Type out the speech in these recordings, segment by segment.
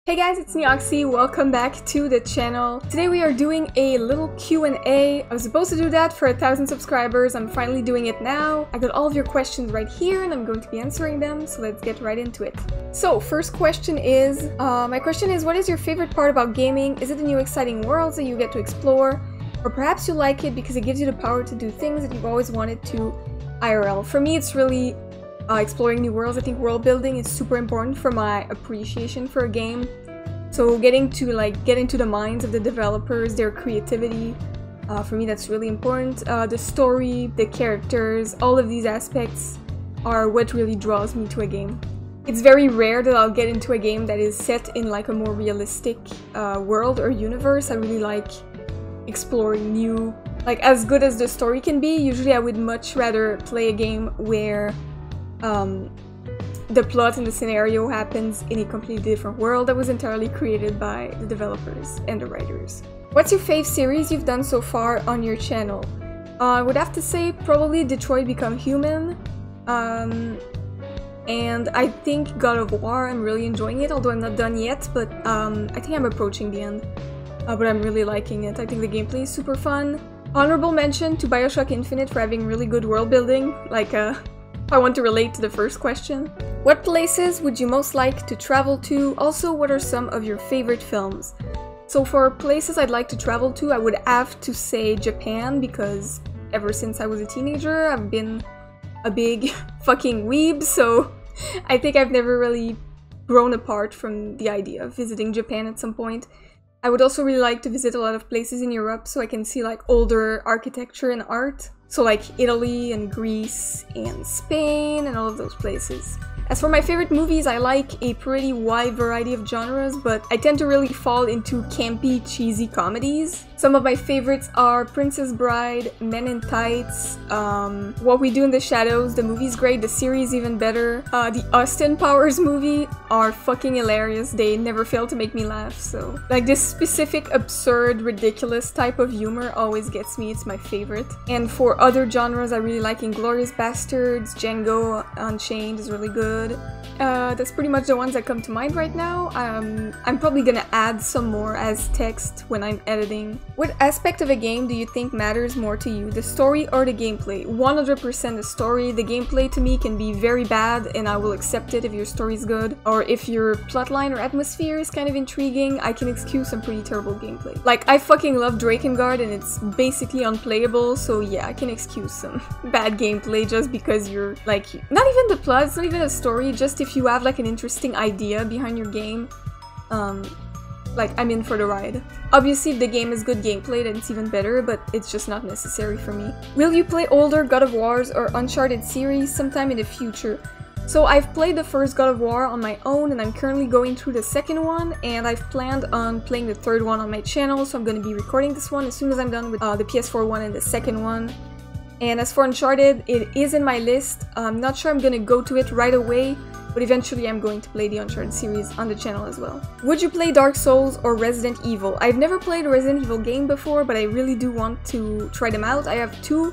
Hey guys, it's NieR, welcome back to the channel. Today we are doing a little Q&A. I was supposed to do that for 1,000 subscribers, I'm finally doing it now. I got all of your questions right here and I'm going to be answering them, so let's get right into it. So, first question is, what is your favorite part about gaming? Is it the new exciting worlds that you get to explore? Or perhaps you like it because it gives you the power to do things that you've always wanted to IRL. For me, it's really exploring new worlds. I think world building is super important for my appreciation for a game. So getting to get into the minds of the developers, their creativity, for me that's really important. The story, the characters, all of these aspects are what really draws me to a game. It's very rare that I'll get into a game that is set in like a more realistic world or universe. I really like exploring new, as good as the story can be. Usually I would much rather play a game where the plot and the scenario happens in a completely different world that was entirely created by the developers and the writers. What's your fave series you've done so far on your channel? I would have to say probably Detroit Become Human, and I think God of War. I'm really enjoying it, although I'm not done yet, but I think I'm approaching the end. But I'm really liking it. I think the gameplay is super fun. Honorable mention to BioShock Infinite for having really good world building, I want to relate to the first question. What places would you most like to travel to? Also, what are some of your favorite films? So for places I'd like to travel to, I would have to say Japan, because ever since I was a teenager, I've been a big fucking weeb, so I think I've never really grown apart from the idea of visiting Japan at some point. I would also really like to visit a lot of places in Europe so I can see older architecture and art. So Italy and Greece and Spain and all of those places. As for my favorite movies, I like a pretty wide variety of genres, but I tend to really fall into campy, cheesy comedies. Some of my favorites are Princess Bride, Men in Tights, What We Do in the Shadows. The movie's great, the series even better. The Austin Powers movie are fucking hilarious. They never fail to make me laugh, so this specific, absurd, ridiculous type of humor always gets me. It's my favorite. And for other genres, I really like Inglourious Basterds, Django Unchained is really good. That's pretty much the ones that come to mind right now. I'm probably gonna add some more as text when I'm editing. What aspect of a game do you think matters more to you, the story or the gameplay? 100% the story. The gameplay to me can be very bad and I will accept it if your story's good. Or if your plotline or atmosphere is kind of intriguing, I can excuse some pretty terrible gameplay. I fucking love Drakengard and it's basically unplayable, so yeah, I can excuse some bad gameplay just because you're not even the plot, it's not even a story, just if you have an interesting idea behind your game, I'm in for the ride. Obviously if the game is good gameplay then it's even better, but it's just not necessary for me. Will you play older God of Wars or Uncharted series sometime in the future? So I've played the first God of War on my own and I'm currently going through the second one, and I've planned on playing the third one on my channel, so I'm going to be recording this one as soon as I'm done with the PS4 one and the second one. And as for Uncharted, it is in my list. I'm not sure I'm gonna go to it right away, but eventually I'm going to play the Uncharted series on the channel as well. Would you play Dark Souls or Resident Evil? I've never played a Resident Evil game before, but I really do want to try them out. I have two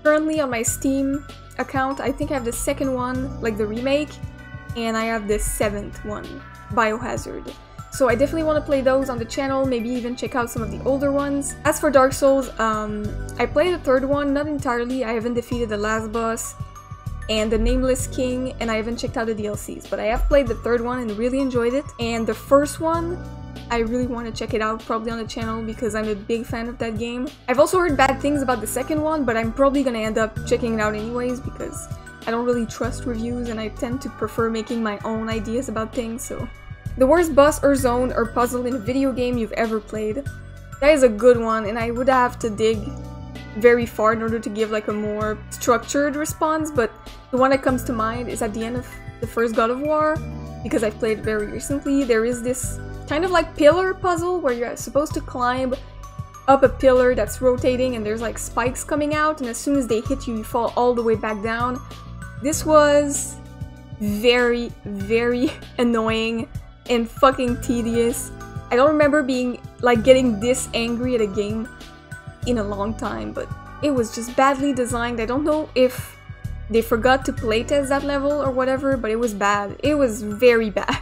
currently on my Steam account. I think I have the second one, the remake, and I have the seventh one, Biohazard. So I definitely want to play those on the channel, maybe even check out some of the older ones. As for Dark Souls, I played the third one, not entirely. I haven't defeated the last boss and the Nameless King, and I haven't checked out the DLCs, but I have played the third one and really enjoyed it. And the first one, I really want to check it out probably on the channel because I'm a big fan of that game. I've also heard bad things about the second one, but I'm probably gonna end up checking it out anyways because I don't really trust reviews and I tend to prefer making my own ideas about things, so. The worst boss or zone or puzzle in a video game you've ever played? That is a good one, and I would have to dig very far in order to give a more structured response, but the one that comes to mind is at the end of the first God of War, because I've played it very recently. There is this kind of pillar puzzle where you're supposed to climb up a pillar that's rotating and there's spikes coming out, and as soon as they hit you, you fall all the way back down. This was very, very annoying and fucking tedious. I don't remember being getting this angry at a game in a long time, but it was just badly designed. I don't know if they forgot to playtest that level or whatever, but it was bad. It was very bad.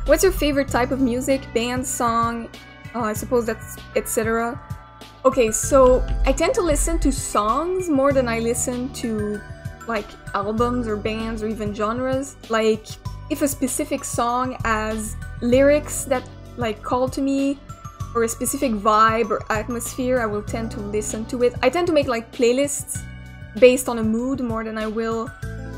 What's your favorite type of music, band, song, I suppose that's etc. Okay, so I tend to listen to songs more than I listen to like albums or bands or even genres. Like if a specific song has lyrics that like call to me or a specific vibe or atmosphere, I will tend to listen to it. I tend to make like playlists based on a mood more than I will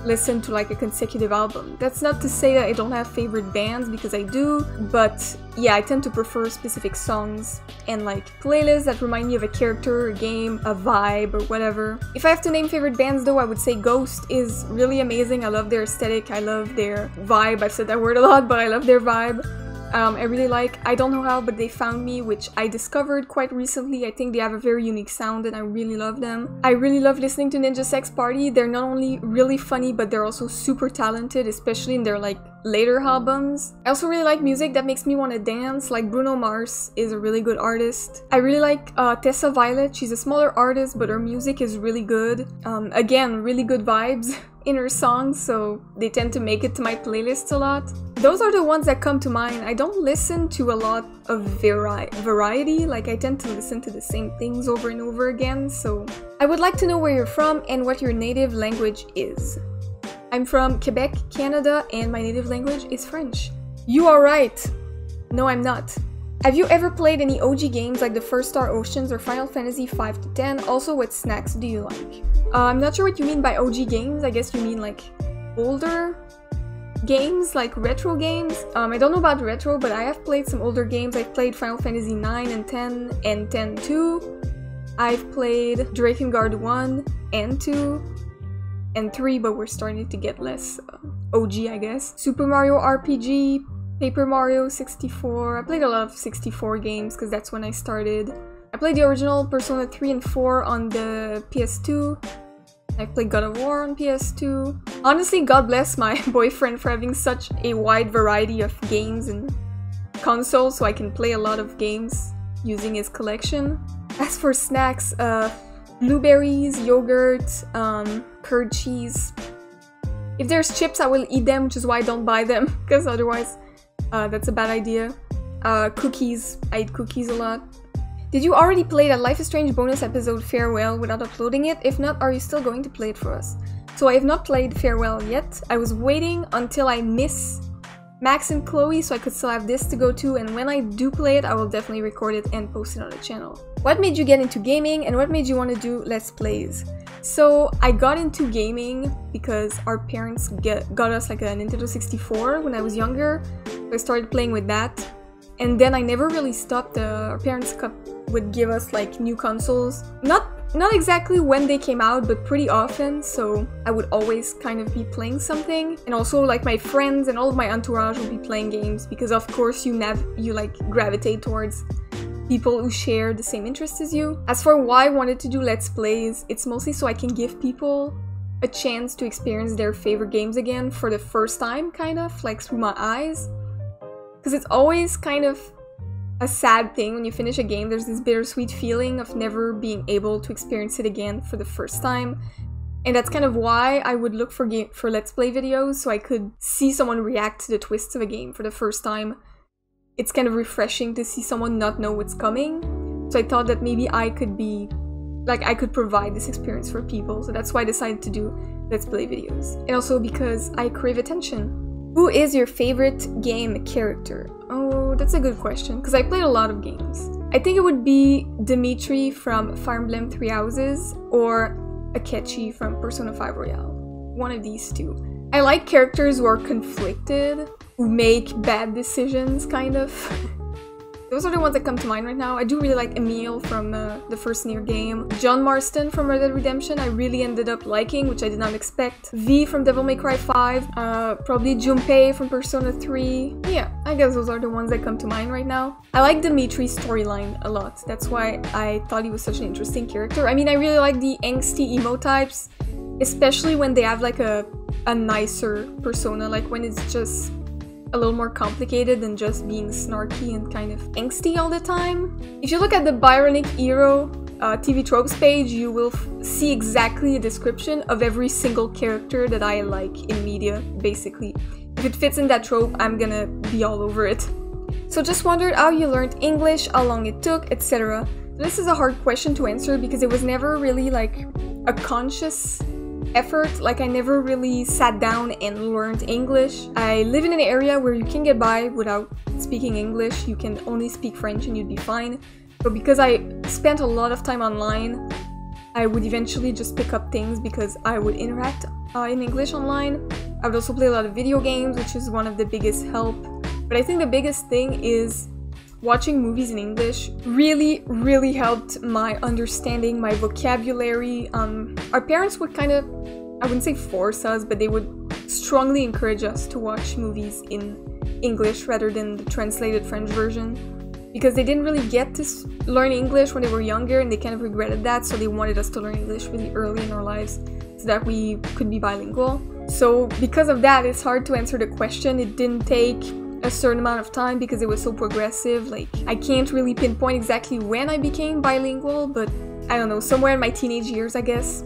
listen to like a consecutive album. That's not to say that I don't have favorite bands, because I do, but yeah, I tend to prefer specific songs and like playlists that remind me of a character, a game, a vibe, or whatever. If I have to name favorite bands though, I would say Ghost is really amazing. I love their aesthetic, I love their vibe. I've said that word a lot, but I love their vibe. I really like I Don't Know How But They Found Me, which I discovered quite recently. I think they have a very unique sound and I really love them. I really love listening to Ninja Sex Party. They're not only really funny, but they're also super talented, especially in their like later albums. I also really like music that makes me want to dance, like Bruno Mars is a really good artist. I really like Tessa Violet. She's a smaller artist, but her music is really good. Again, really good vibes in her songs, so they tend to make it to my playlists a lot. Those are the ones that come to mind. I don't listen to a lot of variety, like I tend to listen to the same things over and over again, so I would like to know where you're from and what your native language is. I'm from Quebec, Canada, and my native language is French. You are right! No, I'm not. Have you ever played any OG games like the First Star Oceans or Final Fantasy 5 to 10? Also, what snacks do you like? I'm not sure what you mean by OG games. I guess you mean like older games, like retro games. I don't know about retro, but I have played some older games. I've played Final Fantasy 9 and 10 and 10-2. I've played Drakengard 1 and 2 and 3, but we're starting to get less OG, I guess. Super Mario RPG, Paper Mario 64. I played a lot of 64 games because that's when I started. I played the original Persona 3 and 4 on the PS2. I played God of War on PS2. Honestly, God bless my boyfriend for having such a wide variety of games and consoles, so I can play a lot of games using his collection. As for snacks, blueberries, yogurt, curd cheese. If there's chips, I will eat them, which is why I don't buy them, because otherwise that's a bad idea. Cookies. I eat cookies a lot. Did you already play that Life is Strange bonus episode Farewell without uploading it? If not, are you still going to play it for us? So I have not played Farewell yet. I was waiting until I miss Max and Chloe so I could still have this to go to, and when I do play it, I will definitely record it and post it on the channel. What made you get into gaming and what made you want to do Let's Plays? So I got into gaming because our parents got us like a Nintendo 64 when I was younger. So I started playing with that. And then I never really stopped. Our parents would give us like new consoles. Not exactly when they came out, but pretty often, so I would always kind of be playing something. And also like my friends and all of my entourage would be playing games because of course you like gravitate towards people who share the same interests as you. As for why I wanted to do Let's Plays, it's mostly so I can give people a chance to experience their favorite games again for the first time, kind of, like through my eyes. Because it's always kind of a sad thing when you finish a game. There's this bittersweet feeling of never being able to experience it again for the first time. And that's kind of why I would look for Let's Play videos, so I could see someone react to the twists of a game for the first time. It's kind of refreshing to see someone not know what's coming. So I thought that maybe I could provide this experience for people. So that's why I decided to do Let's Play videos. And also because I crave attention. Who is your favorite game character? Oh, that's a good question, because I played a lot of games. I think it would be Dimitri from Fire Emblem Three Houses or Akechi from Persona 5 Royale. One of these two. I like characters who are conflicted, who make bad decisions, kind of. Those are the ones that come to mind right now. I do really like Emile from the first NieR game. John Marston from Red Dead Redemption I really ended up liking, which I did not expect. V from Devil May Cry 5. Probably Junpei from Persona 3. Yeah, I guess those are the ones that come to mind right now. I like Dimitri's storyline a lot. That's why I thought he was such an interesting character. I mean, I really like the angsty emo types, especially when they have like a nicer persona, like when it's just a little more complicated than just being snarky and kind of angsty all the time. If you look at the Byronic Hero TV tropes page, you will see exactly a description of every single character that I like in media, basically. if it fits in that trope, I'm gonna be all over it. So just wondered how you learned English, how long it took, etc. This is a hard question to answer because it was never really like a conscious effort. Like I never really sat down and learned English. I live in an area where you can get by without speaking English. You can only speak French and you'd be fine. But because I spent a lot of time online, I would eventually just pick up things because I would interact in English online. I would also play a lot of video games, which is one of the biggest help. But I think the biggest thing is watching movies in English really helped my understanding, my vocabulary. Our parents would kind of, I wouldn't say force us, but they would strongly encourage us to watch movies in English rather than the translated French version, because they didn't really get to learn English when they were younger and they kind of regretted that, so they wanted us to learn English really early in our lives so that we could be bilingual. So because of that, it's hard to answer the question. It didn't take a certain amount of time because it was so progressive. Like, I can't really pinpoint exactly when I became bilingual, but I don't know, somewhere in my teenage years, I guess.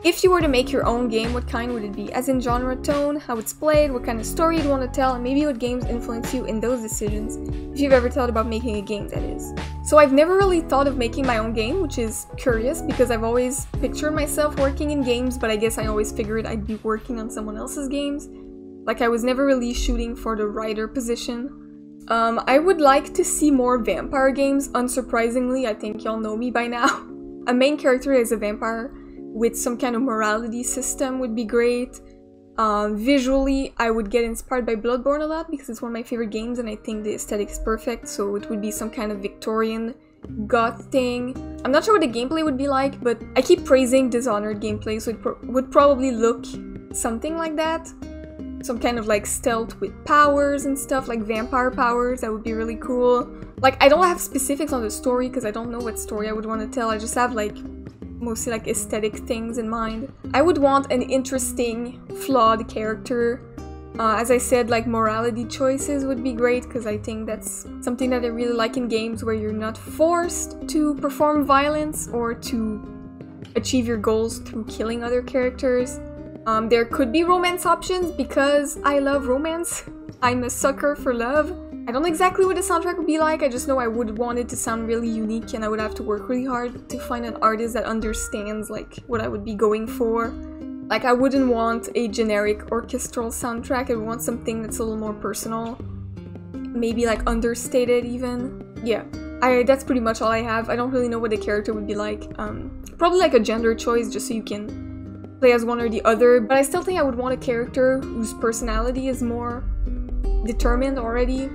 If you were to make your own game, what kind would it be? As in genre, tone, how it's played, what kind of story you'd want to tell, and maybe what games influence you in those decisions, if you've ever thought about making a game, that is. So I've never really thought of making my own game, which is curious because I've always pictured myself working in games, but I guess I always figured I'd be working on someone else's games. Like, I was never really shooting for the writer position. I would like to see more vampire games, unsurprisingly. I think y'all know me by now. A main character is a vampire with some kind of morality system would be great. Visually, I would get inspired by Bloodborne a lot because it's one of my favorite games and I think the aesthetic is perfect, so it would be some kind of Victorian goth thing. I'm not sure what the gameplay would be like, but I keep praising Dishonored gameplay, so it would probably look something like that. Some kind of like stealth with powers and stuff, like vampire powers. That would be really cool. Like, I don't have specifics on the story because I don't know what story I would want to tell. I just have like mostly like aesthetic things in mind. I would want an interesting, flawed character. As I said, like morality choices would be great because I think that's something that I really like in games where you're not forced to perform violence or to achieve your goals through killing other characters. There could be romance options because I love romance. I'm a sucker for love. I don't know exactly what the soundtrack would be like, I just know I would want it to sound really unique and I would have to work really hard to find an artist that understands like what I would be going for. Like, I wouldn't want a generic orchestral soundtrack, I would want something that's a little more personal. Maybe like understated even. Yeah, that's pretty much all I have. I don't really know what the character would be like. Probably like a gender choice just so you can play as one or the other, but I still think I would want a character whose personality is more determined already.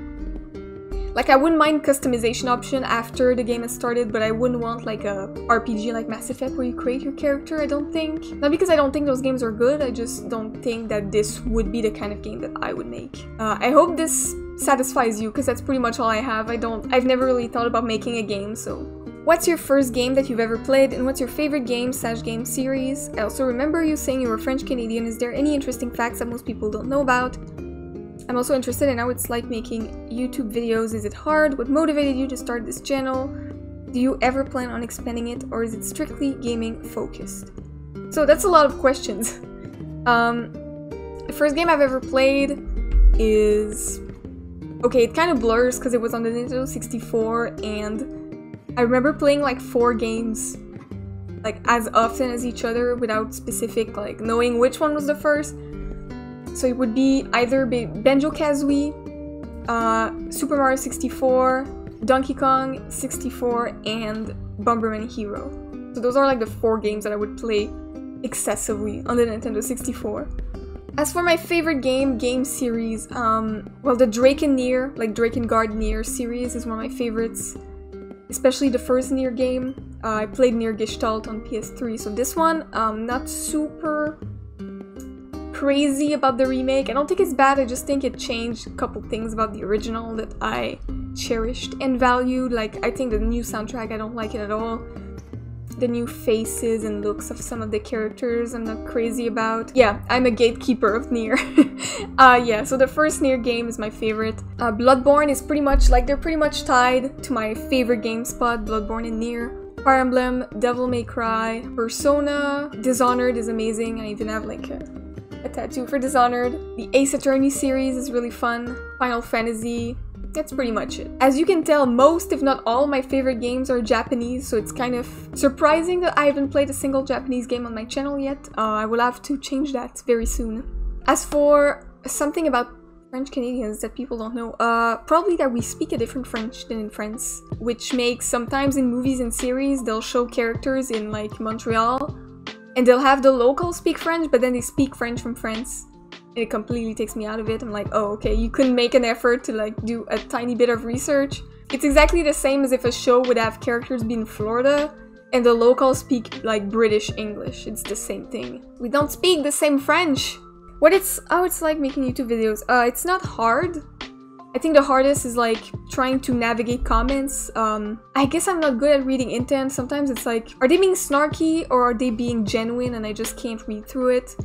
Like, I wouldn't mind customization option after the game has started, but I wouldn't want like a RPG like Mass Effect where you create your character, I don't think. Not because I don't think those games are good, I just don't think that this would be the kind of game that I would make. I hope this satisfies you, because that's pretty much all I have. I've never really thought about making a game, so. What's your first game that you've ever played, and what's your favorite game/game series? I also remember you saying you were French-Canadian. Is there any interesting facts that most people don't know about? I'm also interested in how it's like making YouTube videos. Is it hard? What motivated you to start this channel? Do you ever plan on expanding it, or is it strictly gaming focused? So that's a lot of questions. The first game I've ever played is... Okay, it kind of blurs because it was on the Nintendo 64, and I remember playing like 4 games like as often as each other without specific like knowing which one was the first. So it would be either Banjo-Kazooie, Super Mario 64, Donkey Kong 64, and Bomberman Hero. So those are like the 4 games that I would play excessively on the Nintendo 64. As for my favorite game series, well, the Drake and NieR, like Drakengard NieR series is one of my favorites. Especially the first NieR game. I played NieR Gestalt on PS3, so this one, not super crazy about the remake. I don't think it's bad, I just think it changed a couple things about the original that I cherished and valued. Like, I think the new soundtrack, I don't like it at all. The new faces and looks of some of the characters I'm not crazy about. Yeah, I'm a gatekeeper of NieR. Yeah, so the first NieR game is my favorite. Bloodborne is pretty much, like, they're pretty much tied to my favorite game spot, Bloodborne and NieR. Fire Emblem, Devil May Cry, Persona, Dishonored is amazing. I even have like a tattoo for Dishonored. The Ace Attorney series is really fun. Final Fantasy. That's pretty much it. As you can tell, most if not all my favorite games are Japanese, so it's kind of surprising that I haven't played a single Japanese game on my channel yet. I will have to change that very soon. As for something about French Canadians that people don't know, probably that we speak a different French than in France, which makes sometimes in movies and series they'll show characters in like Montreal and they'll have the locals speak French, but then they speak French from France. And it completely takes me out of it. I'm like, oh, okay, you couldn't make an effort to like do a tiny bit of research. It's exactly the same as if a show would have characters be in Florida and the locals speak like British English. It's the same thing. We don't speak the same French. How it's like making YouTube videos. It's not hard. I think the hardest is like trying to navigate comments. I guess I'm not good at reading intent. Sometimes it's like, are they being snarky or are they being genuine and I just can't read through it?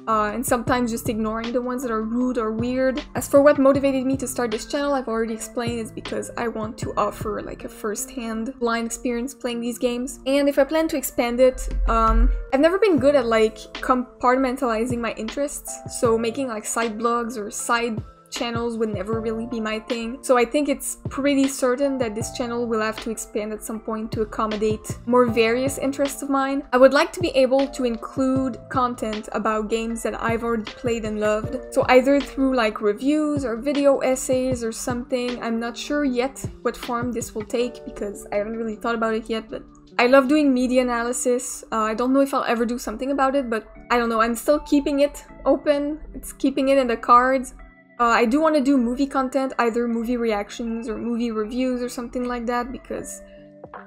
And sometimes just ignoring the ones that are rude or weird. As for what motivated me to start this channel, I've already explained. It's because I want to offer like a first-hand blind experience playing these games. And if I plan to expand it, I've never been good at like compartmentalizing my interests. So making like side blogs or side channels would never really be my thing. So I think it's pretty certain that this channel will have to expand at some point to accommodate more various interests of mine. I would like to be able to include content about games that I've already played and loved. So either through like reviews or video essays or something. I'm not sure yet what form this will take because I haven't really thought about it yet, but I love doing media analysis. I don't know if I'll ever do something about it, but I don't know. I'm still keeping it open. It's keeping it in the cards. I do want to do movie content, either movie reactions or movie reviews or something like that, because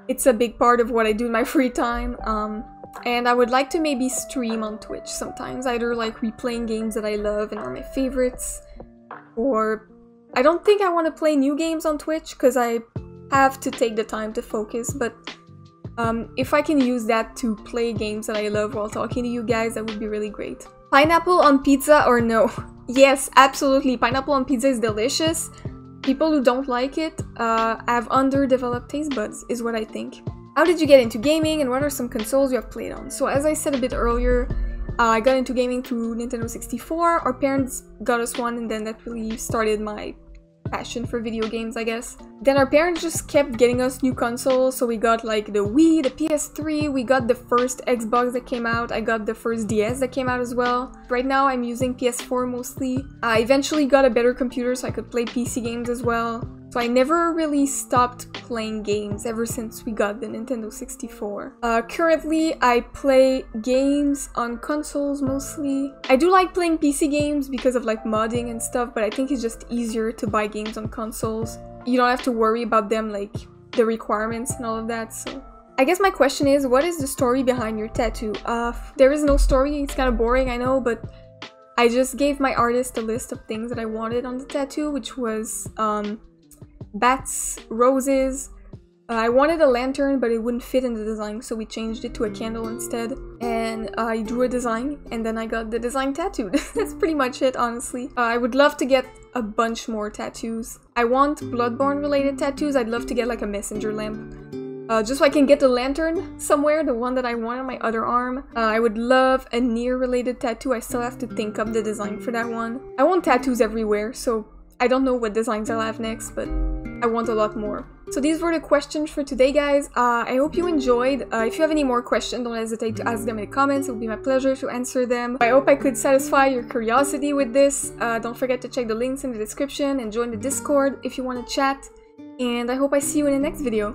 it's a big part of what I do in my free time. And I would like to maybe stream on Twitch sometimes, either like replaying games that I love and are my favorites, or I don't think I want to play new games on Twitch because I have to take the time to focus, but if I can use that to play games that I love while talking to you guys, that would be really great. Pineapple on pizza or no? Yes, absolutely. Pineapple on pizza is delicious. People who don't like it have underdeveloped taste buds, is what I think. How did you get into gaming and what are some consoles you have played on? So as I said a bit earlier, I got into gaming through Nintendo 64. Our parents got us one and then that really started my passion for video games, I guess. Then our parents just kept getting us new consoles, so we got like the Wii, the PS3, we got the first Xbox that came out, I got the first DS that came out as well. Right now I'm using PS4 mostly. I eventually got a better computer so I could play PC games as well. So I never really stopped playing games ever since we got the Nintendo 64. Currently, I play games on consoles mostly. I do like playing PC games because of like modding and stuff, but I think it's just easier to buy games on consoles. You don't have to worry about them, like the requirements and all of that, so... I guess my question is, what is the story behind your tattoo? There is no story, it's kind of boring, I know, but I just gave my artist a list of things that I wanted on the tattoo, which was, bats, roses. I wanted a lantern, but it wouldn't fit in the design, so we changed it to a candle instead. And I drew a design, and then I got the design tattooed. That's pretty much it, honestly. I would love to get a bunch more tattoos. I want Bloodborne-related tattoos. I'd love to get like a messenger lamp. Just so I can get the lantern somewhere, the one that I want on my other arm. I would love a NieR-related tattoo. I still have to think up the design for that one. I want tattoos everywhere, so I don't know what designs I'll have next, but I want a lot more. So these were the questions for today, guys. I hope you enjoyed. If you have any more questions, don't hesitate to ask them in the comments. It will be my pleasure to answer them. I hope I could satisfy your curiosity with this. Don't forget to check the links in the description and join the Discord if you want to chat. And I hope I see you in the next video.